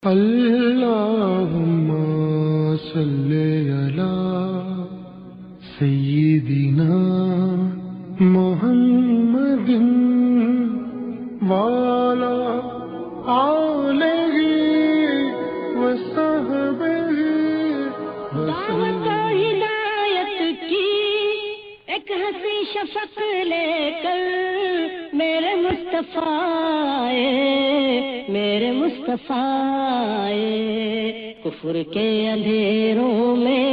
اللهم صل على سيدنا محمد وعلى آلہ وصحبہ دعوت ہدایت کی ایک ہنسی شفق لے کر میرے مصطفیٰ کفر کے اندھیروں میں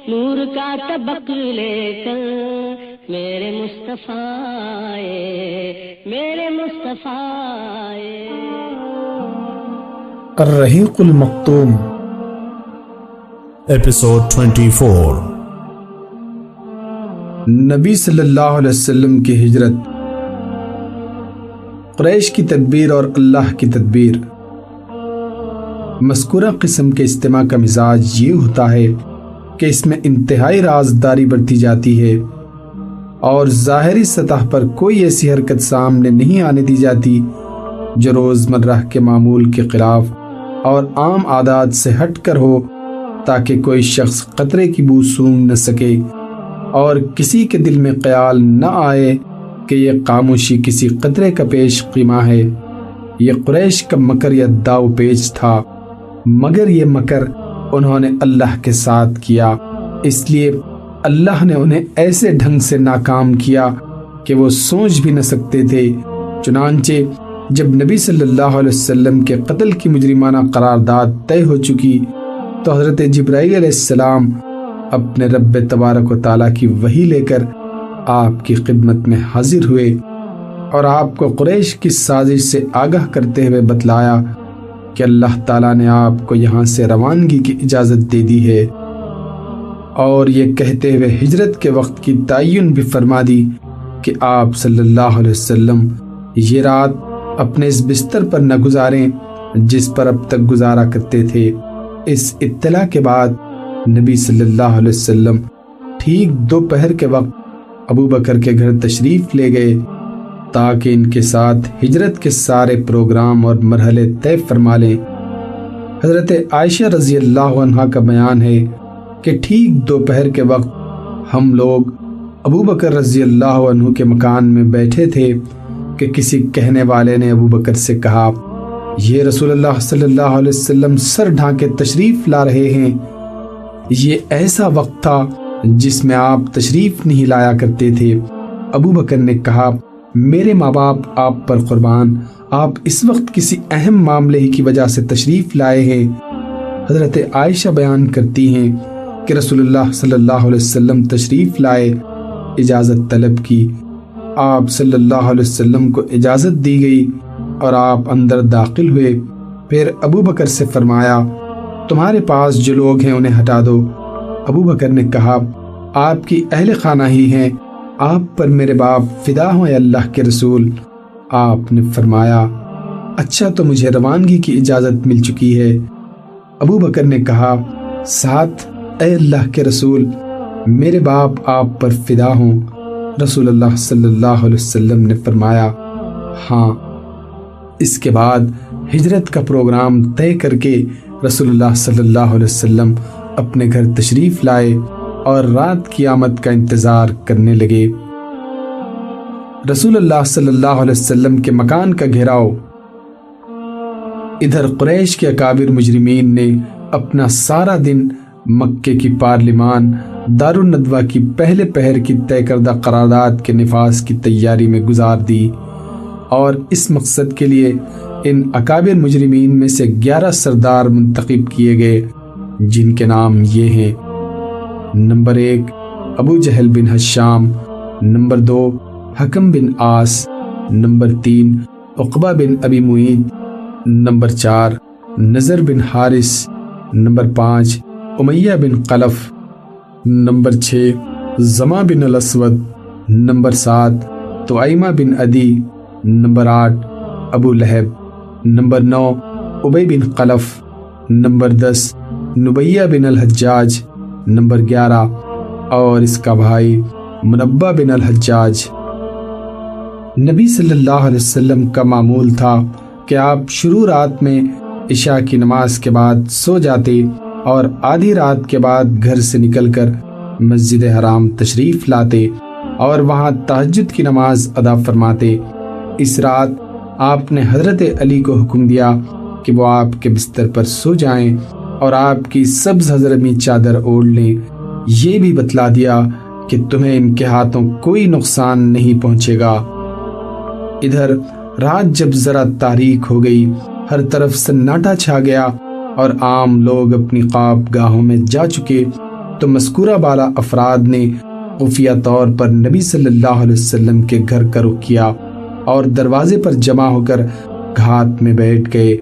نور کا طبق لے کر میرے مصطفیٰ الرحیق المختوم ایپیسوڈ 24۔ نبی صلی اللہ علیہ وسلم کی ہجرت، قریش کی تدبیر اور اللہ کی تدبیر۔ مذکورہ قسم کے اجتماع کا مزاج یہ ہوتا ہے کہ اس میں انتہائی رازداری برتی جاتی ہے اور ظاہری سطح پر کوئی ایسی حرکت سامنے نہیں آنے دی جاتی جو روزمرہ کے معمول کے خلاف اور عام عادات سے ہٹ کر ہو، تاکہ کوئی شخص قطرے کی بو سونگھ نہ سکے اور کسی کے دل میں خیال نہ آئے کہ یہ خاموشی کسی قطرے کا پیش خیمہ ہے۔ یہ قریش کا مکر یا داؤ پیچ تھا، مگر یہ مکر انہوں نے اللہ کے ساتھ کیا، اس لیے اللہ نے انہیں ایسے ڈھنگ سے ناکام کیا کہ وہ سوچ بھی نہ سکتے تھے۔ چنانچہ جب نبی صلی اللہ علیہ وسلم کے قتل کی مجرمانہ قرارداد طے ہو چکی تو حضرت جبرائیل علیہ السلام اپنے رب تبارک و تعالیٰ کی وحی لے کر آپ کی خدمت میں حاضر ہوئے اور آپ کو قریش کی سازش سے آگاہ کرتے ہوئے بتلایا کہ اللہ تعالیٰ نے آپ کو یہاں سے روانگی کی اجازت دے دی ہے، اور یہ کہتے ہوئے ہجرت کے وقت کی تعین بھی فرما دی کہ آپ صلی اللہ علیہ وسلم یہ رات اپنے اس بستر پر نہ گزاریں جس پر اب تک گزارا کرتے تھے۔ اس اطلاع کے بعد نبی صلی اللہ علیہ وسلم ٹھیک دوپہر کے وقت ابو بکر کے گھر تشریف لے گئے تاکہ ان کے ساتھ ہجرت کے سارے پروگرام اور مرحلے طے فرما لیں۔ حضرت عائشہ رضی اللہ عنہا کا بیان ہے کہ ٹھیک دوپہر کے وقت ہم لوگ ابو بکر رضی اللہ عنہ کے مکان میں بیٹھے تھے کہ کسی کہنے والے نے ابو بکر سے کہا، یہ رسول اللہ صلی اللہ علیہ وسلم سر ڈھانکے تشریف لا رہے ہیں۔ یہ ایسا وقت تھا جس میں آپ تشریف نہیں لایا کرتے تھے۔ ابو بکر نے کہا، میرے ماں باپ آپ پر قربان، آپ اس وقت کسی اہم معاملے ہی کی وجہ سے تشریف لائے ہیں۔ حضرت عائشہ بیان کرتی ہیں کہ رسول اللہ صلی اللہ علیہ وسلم تشریف لائے، اجازت طلب کی، آپ صلی اللہ علیہ وسلم کو اجازت دی گئی اور آپ اندر داخل ہوئے۔ پھر ابو بکر سے فرمایا، تمہارے پاس جو لوگ ہیں انہیں ہٹا دو۔ ابو بکر نے کہا، آپ کی اہل خانہ ہی ہیں، آپ پر میرے باپ فدا ہوں اے اللہ کے رسول۔ آپ نے فرمایا، اچھا تو مجھے روانگی کی اجازت مل چکی ہے۔ ابو بکر نے کہا، ساتھ اے اللہ کے رسول، میرے باپ آپ پر فدا ہوں۔ رسول اللہ صلی اللہ علیہ وسلم نے فرمایا، ہاں۔ اس کے بعد ہجرت کا پروگرام طے کر کے رسول اللہ صلی اللہ علیہ وسلم اپنے گھر تشریف لائے اور رات کی آمد کا انتظار کرنے لگے۔ رسول اللہ صلی اللہ علیہ وسلم کے مکان کا گھیراؤ۔ ادھر قریش کے اکابر مجرمین نے اپنا سارا دن مکے کی پارلیمان دارالندوہ کی پہلے پہر کی طے کردہ قرارداد کے نفاذ کی تیاری میں گزار دی، اور اس مقصد کے لیے ان اکابر مجرمین میں سے 11 سردار منتخب کیے گئے، جن کے نام یہ ہیں: نمبر 1 ابو جہل بن ہشام، نمبر 2 حکم بن عاص، نمبر 3 عقبہ بن ابی معیط، نمبر 4 نضر بن حارث، نمبر 5 امیہ بن خلف، نمبر 6 زما بن الاسود، نمبر 7 طعیمہ بن عدی، نمبر 8 ابو لہب، نمبر 9 ابی بن خلف، نمبر 10 نبیہ بن الحجاج، نمبر 11 اور اس کا بھائی منبہ بن الحجاج۔ نبی صلی اللہ علیہ وسلم کا معمول تھا کہ آپ شروع رات میں عشاء کی نماز کے بعد سو جاتے اور آدھی رات کے بعد گھر سے نکل کر مسجد حرام تشریف لاتے اور وہاں تہجد کی نماز ادا فرماتے۔ اس رات آپ نے حضرت علی کو حکم دیا کہ وہ آپ کے بستر پر سو جائیں اور آپ کی سبز حضرمی چادر اوڑھ لیں۔ یہ بھی بتلا دیا کہ تمہیں ان کے ہاتھوں کوئی نقصان نہیں پہنچے گا۔ ادھر رات جب ذرا تاریک ہو گئی، ہر طرف سناٹا چھا گیا اور عام لوگ اپنی خواب گاہوں میں جا چکے، تو مذکورہ بالا افراد نے خفیہ طور پر نبی صلی اللہ علیہ وسلم کے گھر کا رخ کیا اور دروازے پر جمع ہو کر گھات میں بیٹھ گئے۔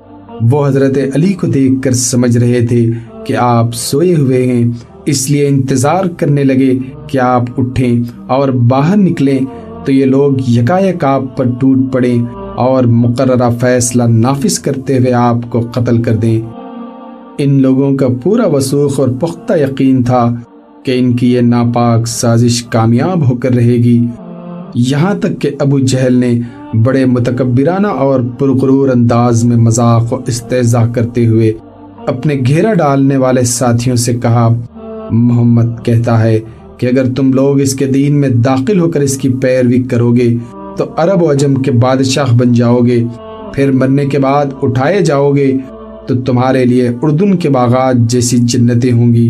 وہ حضرت علی کو دیکھ کر سمجھ رہے تھے کہ آپ سوئے ہوئے ہیں، اس لیے انتظار کرنے لگے کہ آپ اٹھیں اور باہر نکلیں تو یہ لوگ یکایک آپ پر ٹوٹ پڑیں اور مقررہ فیصلہ نافذ کرتے ہوئے آپ کو قتل کر دیں۔ ان لوگوں کا پورا وثوق اور پختہ یقین تھا کہ ان کی یہ ناپاک سازش کامیاب ہو کر رہے گی، یہاں تک کہ ابو جہل نے بڑے متکبرانہ اور پرغرور انداز میں مذاق و استہزاء کرتے ہوئے اپنے گھیرا ڈالنے والے ساتھیوں سے کہا، محمد کہتا ہے کہ اگر تم لوگ اس کے دین میں داخل ہو کر اس کی پیروی کرو گے تو عرب و عجم کے بادشاہ بن جاؤ گے، پھر مرنے کے بعد اٹھائے جاؤ گے تو تمہارے لیے اردن کے باغات جیسی جنتیں ہوں گی،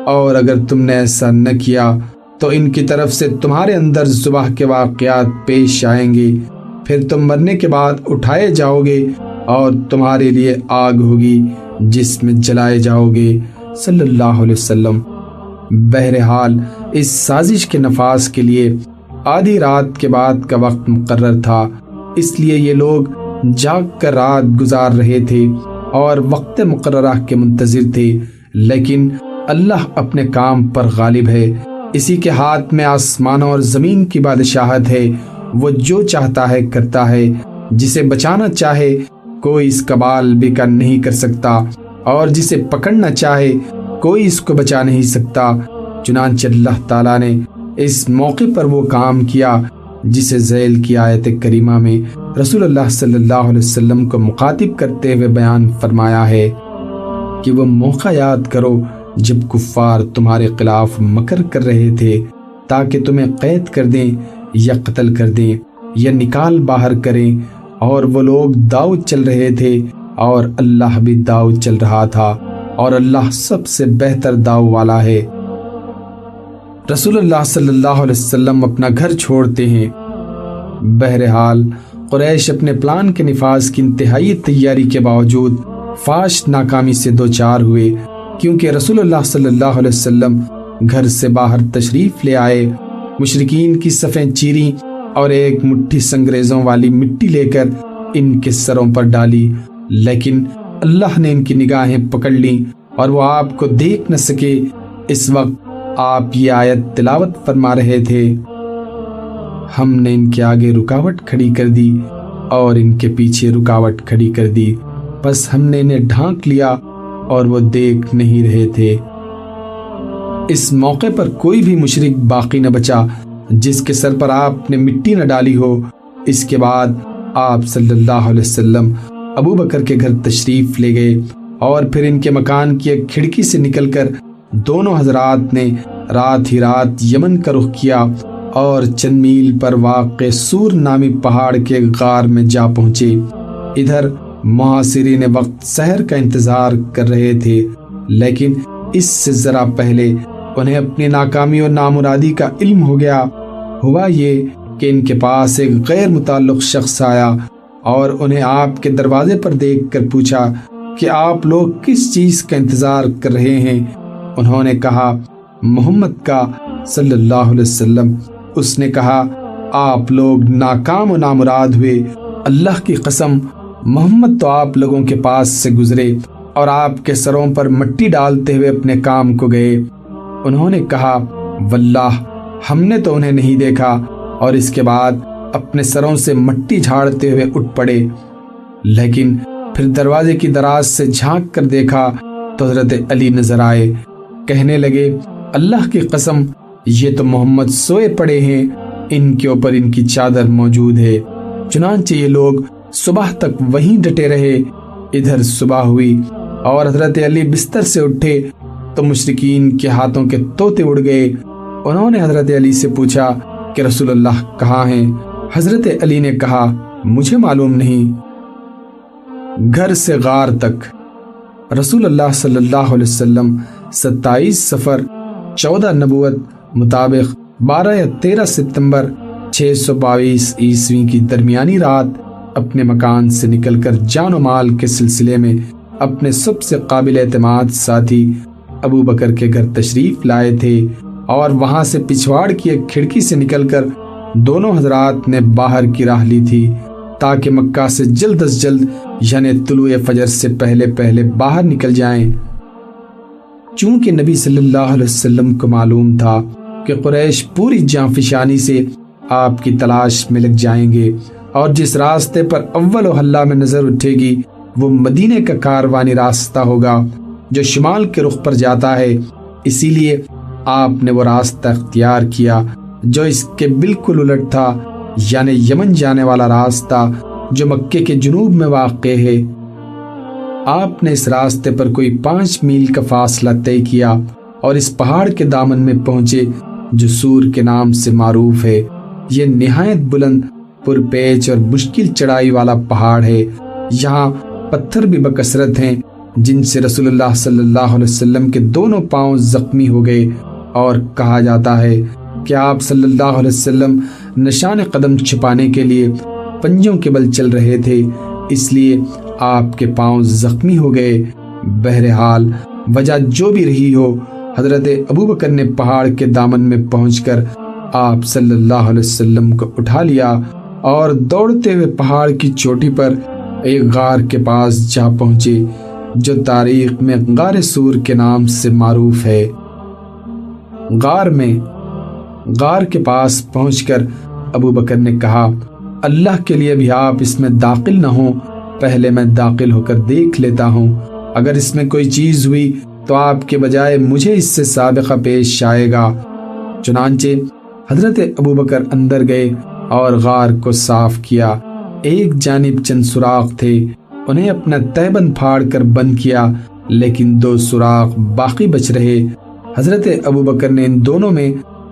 اور اگر تم نے ایسا نہ کیا تو ان کی طرف سے تمہارے اندر ذبح کے واقعات پیش آئیں گے، پھر تم مرنے کے بعد اٹھائے جاؤ گے اور تمہارے لیے آگ ہوگی جس میں جلائے جاؤ گے، صلی اللہ علیہ وسلم۔ بہرحال اس سازش کے نفاذ کے لیے آدھی رات کے بعد کا وقت مقرر تھا، اس لیے یہ لوگ جاگ کر رات گزار رہے تھے اور وقت مقررہ کے منتظر تھے، لیکن اللہ اپنے کام پر غالب ہے، اسی کے ہاتھ میں آسمانوں اور زمین کی بادشاہت ہے، وہ جو چاہتا ہے کرتا ہے، جسے بچانا چاہے کوئی اس کا بال بیکا نہیں کر سکتا، اور جسے پکڑنا چاہے کوئی اس کو بچا نہیں سکتا۔ چنانچہ اللہ تعالیٰ نے اس موقع پر وہ کام کیا جسے ذیل کی آیت کریمہ میں رسول اللہ صلی اللہ علیہ وسلم کو مخاطب کرتے ہوئے بیان فرمایا ہے کہ وہ موقع یاد کرو جب کفار تمہارے خلاف مکر کر رہے تھے تاکہ تمہیں قید کر دیں یا قتل کر دیں یا نکال باہر کریں، اور وہ لوگ داؤ چل رہے تھے اور اللہ بھی داؤ چل رہا تھا، اور اللہ سب سے بہتر داؤ والا ہے۔ رسول اللہ صلی اللہ علیہ وسلم اپنا گھر چھوڑتے ہیں۔ بہرحال قریش اپنے پلان کے نفاذ کی انتہائی تیاری کے باوجود فاش ناکامی سے دوچار ہوئے، کیونکہ رسول اللہ صلی اللہ علیہ وسلم گھر سے باہر تشریف لے آئے، مشرکین کی صفیں چیریں اور ایک مٹھی سنگریزوں والی مٹی لے کر ان کے سروں پر ڈالی، لیکن اللہ نے ان کی نگاہیں پکڑ لیں اور وہ آپ کو دیکھ نہ سکے۔ اس وقت آپ یہ آیت تلاوت فرما رہے تھے، ہم نے ان کے آگے رکاوٹ کھڑی کر دی اور ان کے پیچھے رکاوٹ کھڑی کر دی، بس ہم نے انہیں ڈھانک لیا اور وہ دیکھ نہیں رہے تھے۔ اس موقع پر کوئی بھی مشرک باقی نہ بچا جس کے سر پر آپ نے مٹی نہ ڈالی ہو۔ اس کے بعد آپ صلی اللہ علیہ وسلم ابو بکر کے گھر تشریف لے گئے اور پھر ان کے مکان کی ایک کھڑکی سے نکل کر دونوں حضرات نے رات ہی رات یمن کا رخ کیا اور چند میل پر واقع سور نامی پہاڑ کے غار میں جا پہنچے۔ ادھر محاصرین وقت سحر کا انتظار کر رہے تھے، لیکن اس سے ذرا پہلے انہیں اپنی ناکامی اور نامرادی کا علم ہو گیا۔ ہوا یہ کہ ان کے پاس ایک غیر متعلق شخص آیا اور انہیں آپ کے دروازے پر دیکھ کر پوچھا کہ آپ لوگ کس چیز کا انتظار کر رہے ہیں؟ انہوں نے کہا محمد کا صلی اللہ علیہ وسلم۔ اس نے کہا آپ لوگ ناکام و نامراد ہوئے، اللہ کی قسم محمد تو آپ لوگوں کے پاس سے گزرے اور آپ کے سروں پر مٹی ڈالتے ہوئے اپنے کام کو گئے۔ انہوں نے کہا واللہ ہم نے تو انہیں نہیں دیکھا، اور اس کے بعد اپنے سروں سے مٹی جھاڑتے ہوئے اٹھ پڑے، لیکن پھر دروازے کی دراز سے جھانک کر دیکھا تو حضرت علی نظر آئے۔ کہنے لگے اللہ کی قسم یہ تو محمد سوئے پڑے ہیں، ان کے اوپر ان کی چادر موجود ہے۔ چنانچہ یہ لوگ صبح تک وہیں ڈٹے رہے، ادھر صبح ہوئی اور حضرت علی بستر سے اٹھے تو مشرکین کے ہاتھوں کے طوطے اڑ گئے۔ انہوں نے حضرت علی سے پوچھا کہ رسول اللہ کہاں ہیں؟ حضرت علی نے کہا مجھے معلوم نہیں۔ گھر سے غار تک۔ رسول اللہ صلی اللہ علیہ وسلم 27 صفر 14 نبوت مطابق 12 یا 13 ستمبر 622 عیسوی کی درمیانی رات اپنے مکان سے نکل کر جان و مال کے سلسلے میں اپنے سب سے قابل اعتماد ساتھی ابو بکر کے گھر تشریف لائے تھے، اور وہاں سے پچھواڑ کی ایک کھڑکی سے نکل کر دونوں حضرات نے باہر کی راہ لی تھی تاکہ مکہ سے جلد از جلد یعنی طلوع فجر سے پہلے پہلے باہر نکل جائیں۔ چونکہ نبی صلی اللہ علیہ وسلم کو معلوم تھا کہ قریش پوری جانفشانی سے آپ کی تلاش میں لگ جائیں گے، اور جس راستے پر اول و حلہ میں نظر اٹھے گی وہ مدینے کا کاروانی راستہ ہوگا جو شمال کے رخ پر جاتا ہے، اسی لیے آپ نے وہ راستہ اختیار کیا جو اس کے بالکل الٹ تھا، یعنی یمن جانے والا راستہ جو مکے کے جنوب میں واقع ہے۔ آپ نے اس راستے پر کوئی 5 میل کا فاصلہ طے کیا اور اس پہاڑ کے دامن میں پہنچے جو سور کے نام سے معروف ہے۔ یہ نہایت بلند، پرپیچ اور مشکل چڑھائی والا پہاڑ ہے۔ یہاں پتھر بھی بکثرت ہیں جن سے رسول اللہ صلی اللہ علیہ وسلم کے دونوں پاؤں زخمی ہو گئے، اور کہا جاتا ہے کہ آپ صلی اللہ علیہ وسلم نشان قدم چھپانے کے لیے پنجوں کے بل چل رہے تھے، اس لیے آپ کے پاؤں زخمی ہو گئے۔ بہرحال وجہ جو بھی رہی ہو، حضرت ابو بکر نے پہاڑ کے دامن میں پہنچ کر آپ صلی اللہ علیہ وسلم کو اٹھا لیا اور دوڑتے ہوئے پہاڑ کی چوٹی پر ایک غار کے پاس جا پہنچے جو تاریخ میں غار سور کے نام سے معروف ہے۔ غار کے پاس پہنچ کر ابو بکر نے کہا اللہ کے لیے بھی آپ اس میں داخل نہ ہوں، پہلے میں داخل ہو کر دیکھ لیتا ہوں، اگر اس میں کوئی چیز ہوئی تو آپ کے بجائے مجھے اس سے سابقہ پیش آئے گا۔ چنانچہ حضرت ابو بکر اندر گئے اور غار کو صاف کیا۔ ایک جانب چند سوراخ تھے، انہیں اپنا تہبند پھاڑ کر بند کیا، لیکن 2 سوراخ باقی بچ رہے۔ حضرت ابو بکر نے ان دونوں میں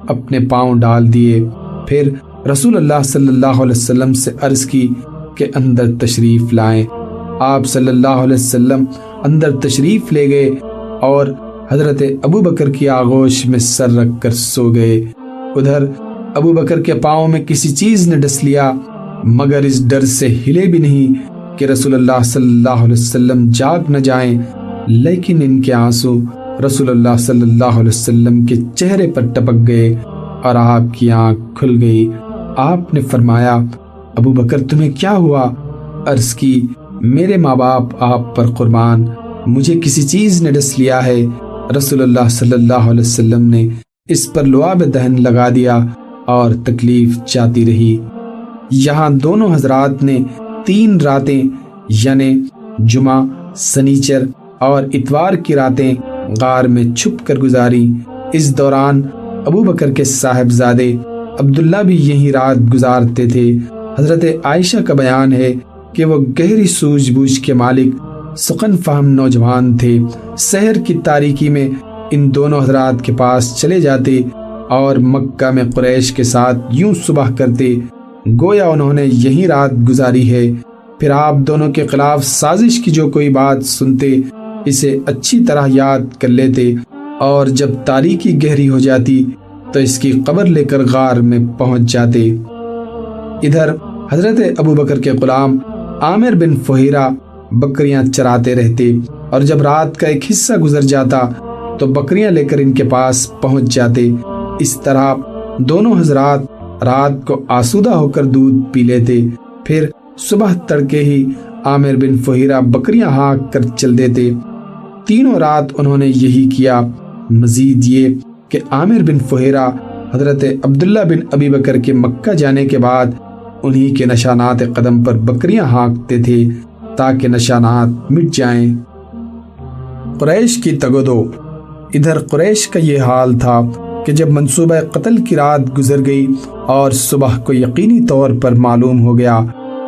اپنے پاؤں ڈال دیے، پھر رسول اللہ صلی اللہ علیہ وسلم سے عرض کی کہ اندر تشریف لائیں۔ آپ صلی اللہ علیہ وسلم اندر تشریف لے گئے اور حضرت ابو بکر کی آغوش میں سر رکھ کر سو گئے۔ ادھر ابو بکر کے پاؤں میں کسی چیز نے ڈس لیا، مگر اس ڈر سے ہلے بھی نہیں کہ رسول اللہ صلی اللہ علیہ وسلم جاگ نہ جائیں، لیکن ان کے آنسو رسول اللہ صلی اللہ علیہ وسلم کے چہرے پر ٹپک گئے اور آپ کی آنکھ کھل گئی۔ آپ نے فرمایا ابو بکر تمہیں کیا ہوا؟ عرض کی میرے ماں باپ آپ پر قربان، مجھے کسی چیز نے ڈس لیا ہے۔ رسول اللہ صلی اللہ علیہ وسلم نے اس پر لعاب دہن لگا دیا اور تکلیف جاتی رہی۔ یہاں دونوں حضرات نے 3 راتیں یعنی جمعہ، سنیچر اور اتوار کی راتیں غار میں چھپ کر گزاری۔ اس دوران ابو بکر کے صاحبزادے عبداللہ بھی یہی رات گزارتے تھے۔ حضرت عائشہ کا بیان ہے کہ وہ گہری سوجھ بوجھ کے مالک سخن فہم نوجوان تھے۔ سحر کی تاریکی میں ان دونوں حضرات کے پاس چلے جاتے اور مکہ میں قریش کے ساتھ یوں صبح کرتے گویا انہوں نے یہی رات گزاری ہے۔ پھر آپ دونوں کے خلاف سازش کی جو کوئی بات سنتے اسے اچھی طرح یاد کر لیتے، اور جب تاریکی گہری ہو جاتی تو اس کی قبر لے کر غار میں پہنچ جاتے۔ ادھر حضرت ابو بکر کے غلام عامر بن فہیرہ بکریاں چراتے رہتے، اور جب رات کا ایک حصہ گزر جاتا تو بکریاں لے کر ان کے پاس پہنچ جاتے۔ اس طرح دونوں حضرات رات کو آسودہ ہو کر دودھ پی لیتے، پھر صبح تڑکے ہی عامر بن فہیرہ بکریاں ہانک کر چل دیتے۔ تینوں رات انہوں نے یہی کیا۔ مزید یہ کہ عامر بن فہیرہ حضرت عبداللہ بن ابی بکر کے مکہ جانے کے بعد انہی کے نشانات قدم پر بکریاں ہانکتے تھے تاکہ نشانات مٹ جائیں۔ قریش کی تگودو۔ ادھر قریش کا یہ حال تھا کہ جب منصوبہ قتل کی رات گزر گئی اور صبح کو یقینی طور پر معلوم ہو گیا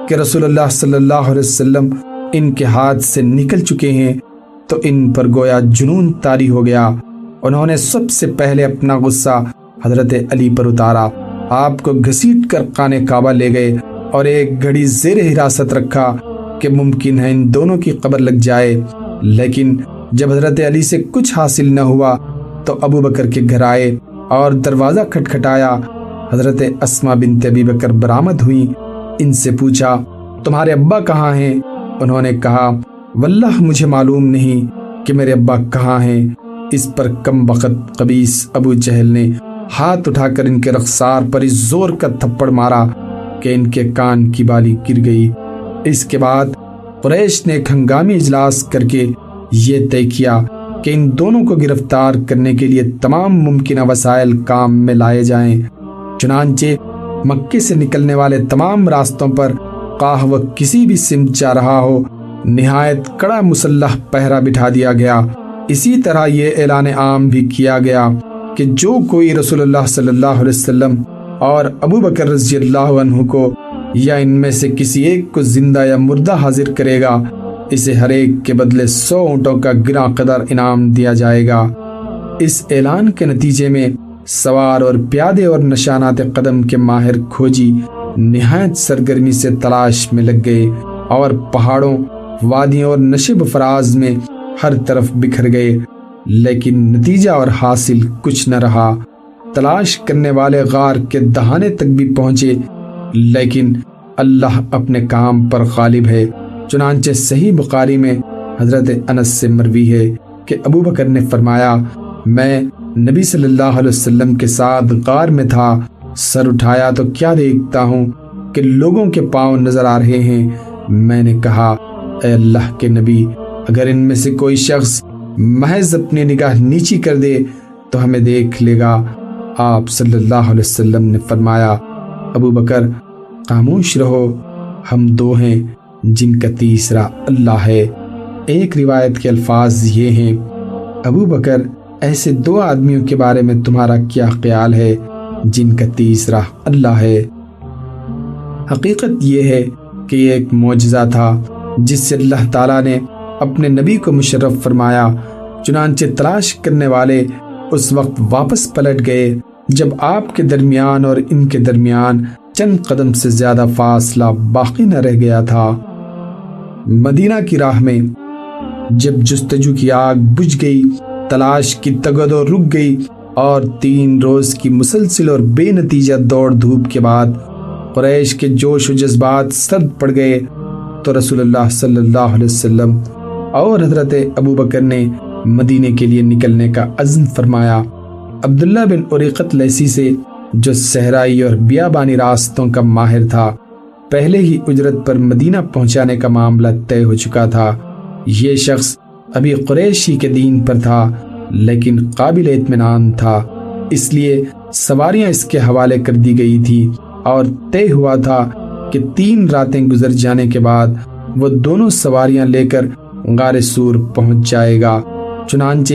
کہ رسول اللہ صلی اللہ علیہ وسلم ان کے ہاتھ سے نکل چکے ہیں تو ان پر گویا جنون طاری ہو گیا۔ انہوں نے سب سے پہلے اپنا غصہ حضرت علی پر اتارا، آپ کو گھسیٹ کر خانہ کعبہ لے گئے اور ایک گھڑی زیر حراست رکھا کہ ممکن ہے ان دونوں کی قبر لگ جائے۔ لیکن جب حضرت علی سے کچھ حاصل نہ ہوا تو ابو بکر کے گھر آئے اور دروازہ کھٹکھٹایا۔ حضرت اسماء بنت ابی بکر برآمد ہوئی، ان سے پوچھا تمہارے ابا کہاں ہیں؟ انہوں نے کہا واللہ مجھے معلوم نہیں کہ میرے ابا کہاں ہیں۔ اس پر کم بخت خبیث ابو جہل نے ہاتھ اٹھا کر ان کے رخسار پر اس زور کا تھپڑ مارا کہ ان کے کان کی بالی گر گئی۔ اس کے بعد قریش نے ایک ہنگامی اجلاس کر کے یہ طے کیا کہ ان دونوں کو گرفتار کرنے کے لیے تمام ممکنہ وسائل کام میں لائے جائیں۔ چنانچہ مکے سے نکلنے والے تمام راستوں پر خواہ وہ کسی بھی سمت جا رہا ہو نہایت کڑا مسلح پہرا بٹھا دیا گیا۔ اسی طرح یہ اعلان عام بھی کیا گیا کہ جو کوئی رسول اللہ صلی اللہ علیہ وسلم اور ابو بکر رضی اللہ عنہ کو یا ان میں سے کسی ایک کو زندہ یا مردہ حاضر کرے گا اسے ہر ایک کے بدلے 100 اونٹوں کا گراں قدر انعام دیا جائے گا۔ اس اعلان کے نتیجے میں سوار اور پیادے اور نشانات قدم کے ماہر کھوجی نہایت سرگرمی سے تلاش میں لگ گئے اور پہاڑوں، وادیوں اور نشیب فراز میں ہر طرف بکھر گئے، لیکن نتیجہ اور حاصل کچھ نہ رہا۔ تلاش کرنے والے غار کے دہانے تک بھی پہنچے، لیکن اللہ اپنے کام پر غالب ہے۔ چنانچہ صحیح بخاری میں حضرت انس سے مروی ہے کہ ابو بکر نے فرمایا میں نبی صلی اللہ علیہ وسلم کے ساتھ غار میں تھا، سر اٹھایا تو کیا دیکھتا ہوں کہ لوگوں کے پاؤں نظر آ رہے ہیں۔ میں نے کہا اے اللہ کے نبی، اگر ان میں سے کوئی شخص محض اپنی نگاہ نیچی کر دے تو ہمیں دیکھ لے گا۔ آپ صلی اللہ علیہ وسلم نے فرمایا ابو بکر خاموش رہو، ہم دو ہیں جن کا تیسرا اللہ ہے۔ ایک روایت کے الفاظ یہ ہیں ابو بکر ایسے دو آدمیوں کے بارے میں تمہارا کیا خیال ہے جن کا تیسرا اللہ ہے؟ حقیقت یہ ہے کہ یہ ایک معجزہ تھا جس سے اللہ تعالیٰ نے اپنے نبی کو مشرف فرمایا۔ چنانچہ تلاش کرنے والے اس وقت واپس پلٹ گئے جب آپ کے درمیان اور ان کے درمیان چند قدم سے زیادہ فاصلہ باقی نہ رہ گیا تھا۔ مدینہ کی راہ میں جب جستجو کی آگ بجھ گئی، تلاش کی تگدو رک گئی اور 3 روز کی مسلسل اور بے نتیجہ دوڑ دھوپ کے بعد قریش کے جوش و جذبات سرد پڑ گئے تو رسول اللہ صلی اللہ علیہ وسلم اور حضرت ابو بکر نے مدینے کے لیے نکلنے کا عزم فرمایا۔ عبداللہ بن اریقت لیسی سے جو صحرائی اور بیابانی راستوں کا ماہر تھا، پہلے ہی اجرت پر مدینہ پہنچانے کا معاملہ طے ہو چکا تھا۔ یہ شخص ابھی قریشی کے دین پر تھا لیکن قابل اطمینان تھا، اس لیے سواریاں اس کے حوالے کر دی گئی تھی اور طے ہوا تھا کہ 3 راتیں گزر جانے کے بعد وہ دونوں سواریاں لے کر غار سور پہنچ جائے گا۔ چنانچہ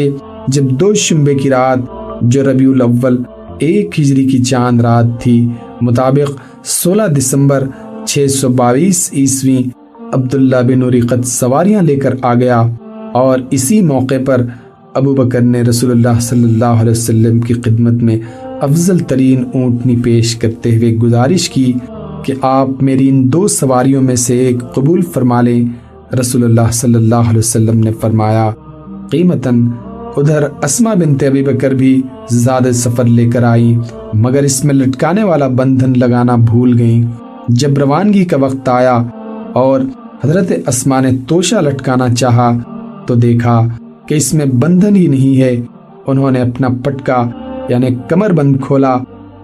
جب 2 شنبے کی رات جو ربیع الاول 1 ہجری کی چاند رات تھی، مطابق 16 دسمبر 622 عیسوی، عبداللہ بن اریقت سواریاں لے کر آ گیا اور اسی موقع پر ابو بکر نے رسول اللہ صلی اللہ علیہ وسلم کی خدمت میں افضل ترین اونٹنی پیش کرتے ہوئے گزارش کی کہ آپ میری ان 2 سواریوں میں سے ایک قبول فرما لیں۔ رسول اللہ صلی اللہ علیہ وسلم نے فرمایا قیمتاً۔ ادھر اسماء بنت ابی بکر بھی زیادہ سفر لے کر آئیں، مگر اس میں لٹکانے والا بندھن لگانا بھول گئیں۔ جب روانگی کا وقت آیا اور حضرت اسماء نے توشہ لٹکانا چاہا تو دیکھا کہ اس میں بندھن ہی نہیں ہے۔ انہوں نے اپنا پٹکا یعنی کمر بند کھولا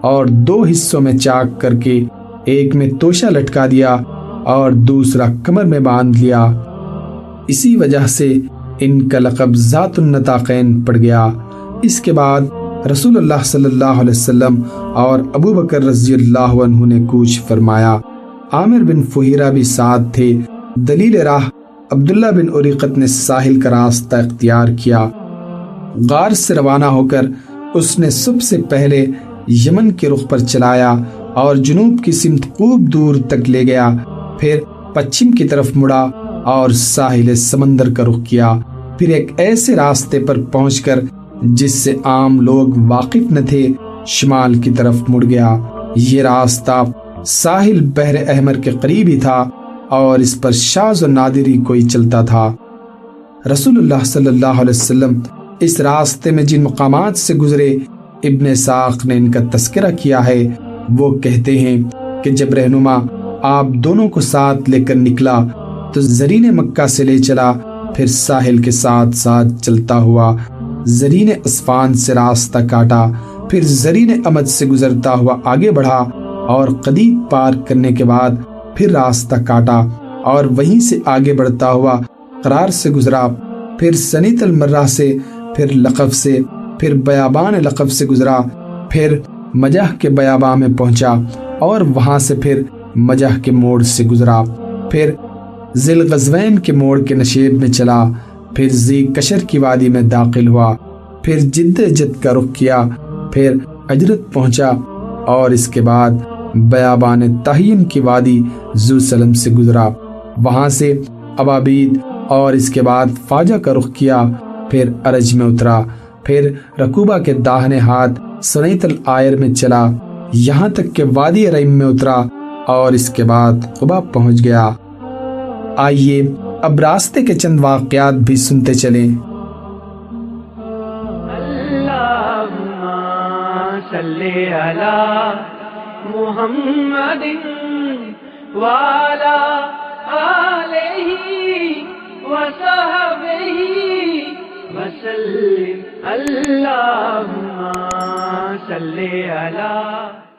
اور 2 حصوں میں چاک کر کے ایک میں توشہ لٹکا دیا اور دوسرا کمر میں باندھ لیا۔ اسی وجہ سے ان کا لقب ذات النطاقین پڑ گیا۔ اس کے بعد رسول اللہ صلی اللہ علیہ وسلم اور ابو بکر رضی اللہ عنہ نے کوچ فرمایا۔ عامر بن فہیرہ بھی ساتھ تھے۔ دلیل راہ عبداللہ بن اریقت نے ساحل کا راستہ اختیار کیا۔ غار سے روانہ ہو کر اس نے سب سے پہلے یمن کے رخ پر چلایا اور جنوب کی سمت خوب دور تک لے گیا، پھر پچھم کی طرف مڑا اور ساحل سمندر کا رخ کیا۔ پھر ایک ایسے راستے پر پہنچ کر جس سے عام لوگ واقف نہ تھے شمال کی طرف مڑ گیا۔ یہ راستہ ساحل بحر احمر کے قریب ہی تھا اور اس پر شاذ و نادر ہی کوئی چلتا تھا۔ رسول اللہ صلی اللہ علیہ وسلم اس راستے میں جن مقامات سے گزرے ابن اسحاق نے ان کا تذکرہ کیا ہے، وہ کہتے ہیں کہ جب رہنما آپ دونوں کو ساتھ لے کر نکلا تو زرین مکہ سے لے چلا، پھر ساحل کے ساتھ ساتھ چلتا ہوا زرین اسفان سے راستہ کاٹا، پھر زرین امد سے گزرتا ہوا آگے بڑھا اور قدیب پار کرنے کے بعد پھر راستہ کاٹا اور وہیں سے آگے بڑھتا ہوا قرار سے گزرا، پھر سنیت المرہ سے، پھر لقب سے، پھر بیابان لقب سے گزرا، پھر مجہ کے بیابان میں پہنچا اور وہاں سے پھر مجہ کے موڑ سے گزرا، پھر ذی الغزوین کے موڑ کے نشیب میں چلا، پھر ذی کشر کی وادی میں داخل ہوا، پھر جد جد کا رخ کیا، پھر اجرت پہنچا اور اس کے بعد بیابان تہین کی وادی ذو سلم سے گزرا، وہاں سے ابابید اور اس کے بعد فاجہ کا رخ کیا، پھر ارج میں اترا، پھر رکوبہ کے داہنے ہاتھ سنیت العائر میں چلا، یہاں تک کہ وادی ریم میں اترا اور اس کے بعد قبا پہنچ گیا۔ آئیے اب راستے کے چند واقعات بھی سنتے چلیں۔ اللہم صلی علی محمد وعلی آلہ وصحبہ وسلم۔ اللہم صلی علی